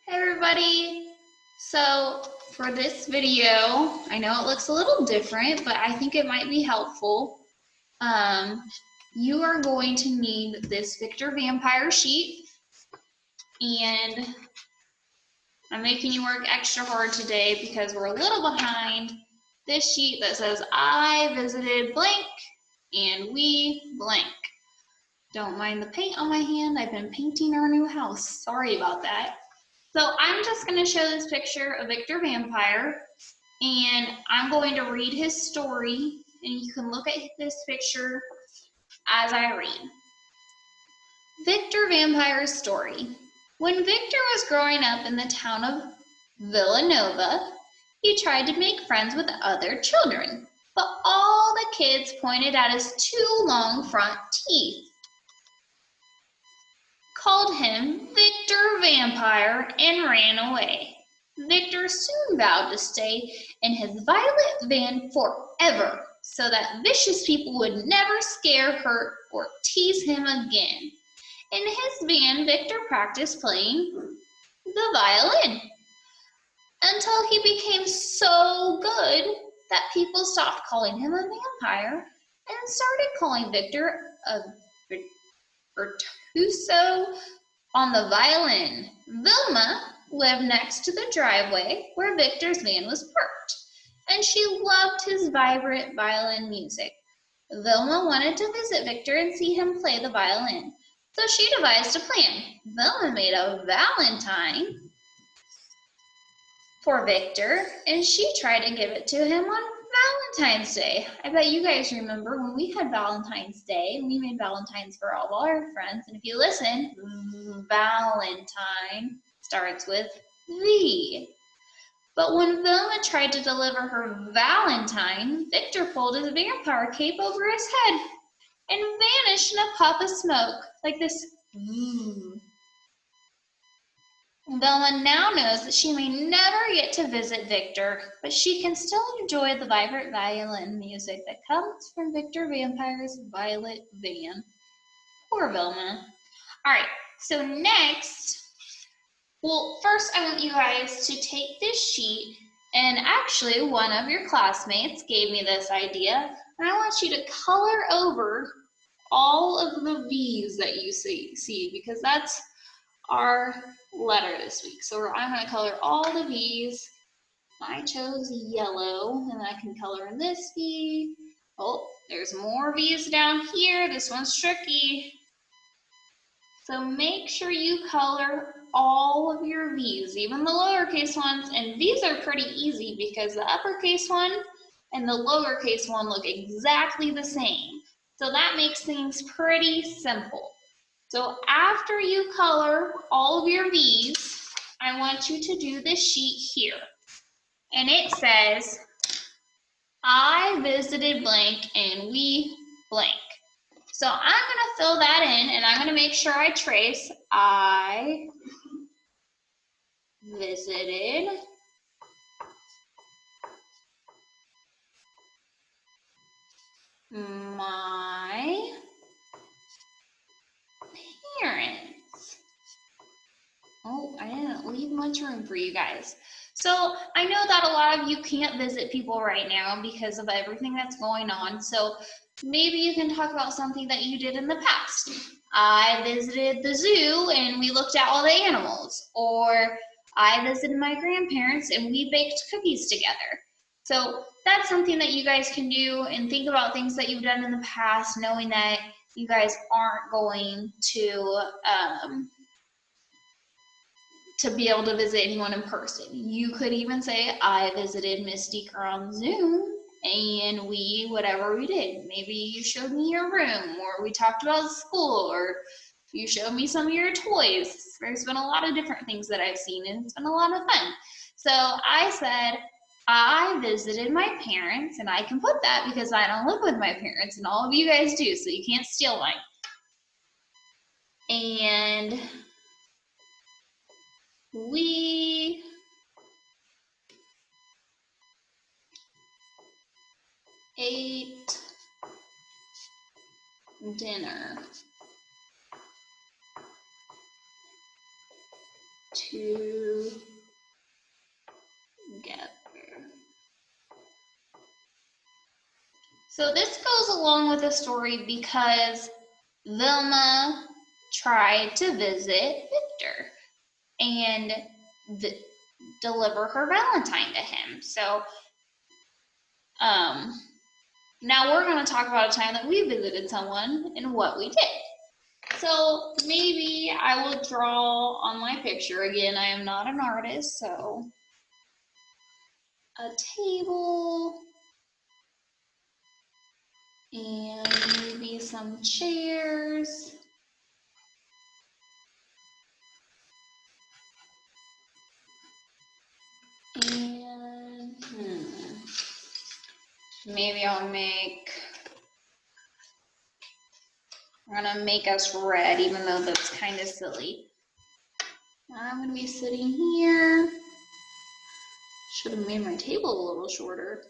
Hey everybody! So for this video, I know it looks a little different, but I think it might be helpful. You are going to need this Victor Vampire sheet, and I'm making you work extra hard today because we're a little behind this sheet that says I visited blank and we blank. Don't mind the paint on my hand. I've been painting our new house. Sorry about that. So I'm just going to show this picture of Victor Vampire, and I'm going to read his story, and you can look at this picture as I read. Victor Vampire's story. When Victor was growing up in the town of Villanova, he tried to make friends with other children, but all the kids pointed at his two long front teeth, called him Victor Vampire, and ran away. Victor soon vowed to stay in his violet van forever so that vicious people would never scare, hurt, or tease him again. In his van, Victor practiced playing the violin until he became so good that people stopped calling him a vampire and started calling Victor a virtuoso on the violin. Vilma lived next to the driveway where Victor's van was parked, and she loved his vibrant violin music. Vilma wanted to visit Victor and see him play the violin, so she devised a plan. Vilma made a valentine for Victor, and she tried to give it to him on Valentine's Day. I bet you guys remember when we had Valentine's Day, we made Valentines for all of our friends. And if you listen, Valentine starts with V. But when Vilma tried to deliver her Valentine, Victor pulled his vampire cape over his head and vanished in a puff of smoke, like this. Velma now knows that she may never get to visit Victor, but she can still enjoy the vibrant violin music that comes from Victor Vampire's violet van. Poor Velma. All right, so next, first I want you guys to take this sheet, and actually one of your classmates gave me this idea, and I want you to color over all of the V's that you see because that's our letter this week. So I'm going to color all the V's. I chose yellow, and I can color in this V. Oh, there's more V's down here. This one's tricky. So make sure you color all of your V's, even the lowercase ones. And these are pretty easy because the uppercase one and the lowercase one look exactly the same. So that makes things pretty simple. So after you color all of your V's, I want you to do this sheet here. And it says, I visited blank and we blank. So I'm going to fill that in, and I'm going to make sure I trace I visited my parents. Oh, I didn't leave much room for you guys. So I know that a lot of you can't visit people right now because of everything that's going on. So maybe you can talk about something that you did in the past. I visited the zoo and we looked at all the animals. Or I visited my grandparents and we baked cookies together. So that's something that you guys can do and think about things that you've done in the past, knowing that you guys aren't going to be able to visit anyone in person. You could even say, I visited Miss Deeker on Zoom, and whatever we did. Maybe you showed me your room, or we talked about school, or you showed me some of your toys. There's been a lot of different things that I've seen, and it's been a lot of fun. So I said, I visited my parents, and I can put that because I don't live with my parents, and all of you guys do, so you can't steal mine. And we ate dinner. together. So this goes along with the story because Vilma tried to visit Victor and deliver her Valentine to him. So now we're going to talk about a time that we visited someone and what we did. So maybe I will draw on my picture. Again, I am not an artist, so a table and maybe some chairs. And maybe I'm gonna make us red, even though that's kind of silly. I'm gonna be sitting here. Should have made my table a little shorter.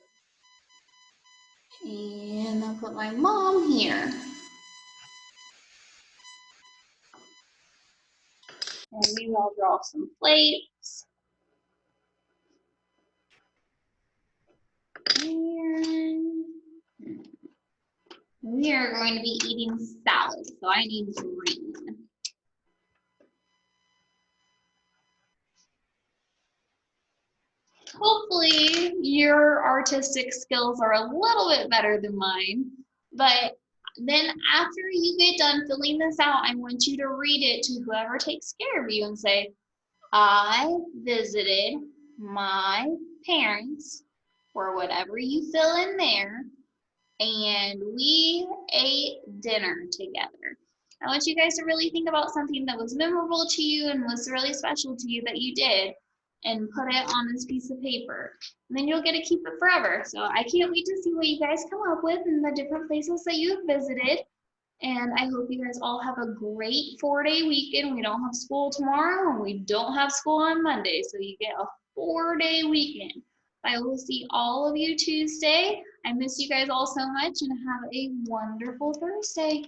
And I'll put my mom here. And maybe I'll draw some plates. And we are going to be eating salad, so I need green. Hopefully your artistic skills are a little bit better than mine, but then after you get done filling this out, I want you to read it to whoever takes care of you and say, I visited my parents, or whatever you fill in there, and we ate dinner together. I want you guys to really think about something that was memorable to you and was really special to you that you did, and put it on this piece of paper. And then you'll get to keep it forever. So I can't wait to see what you guys come up with in the different places that you've visited. And I hope you guys all have a great 4-day weekend. We don't have school tomorrow and we don't have school on Monday. So you get a 4-day weekend. I will see all of you Tuesday. I miss you guys all so much and have a wonderful Thursday.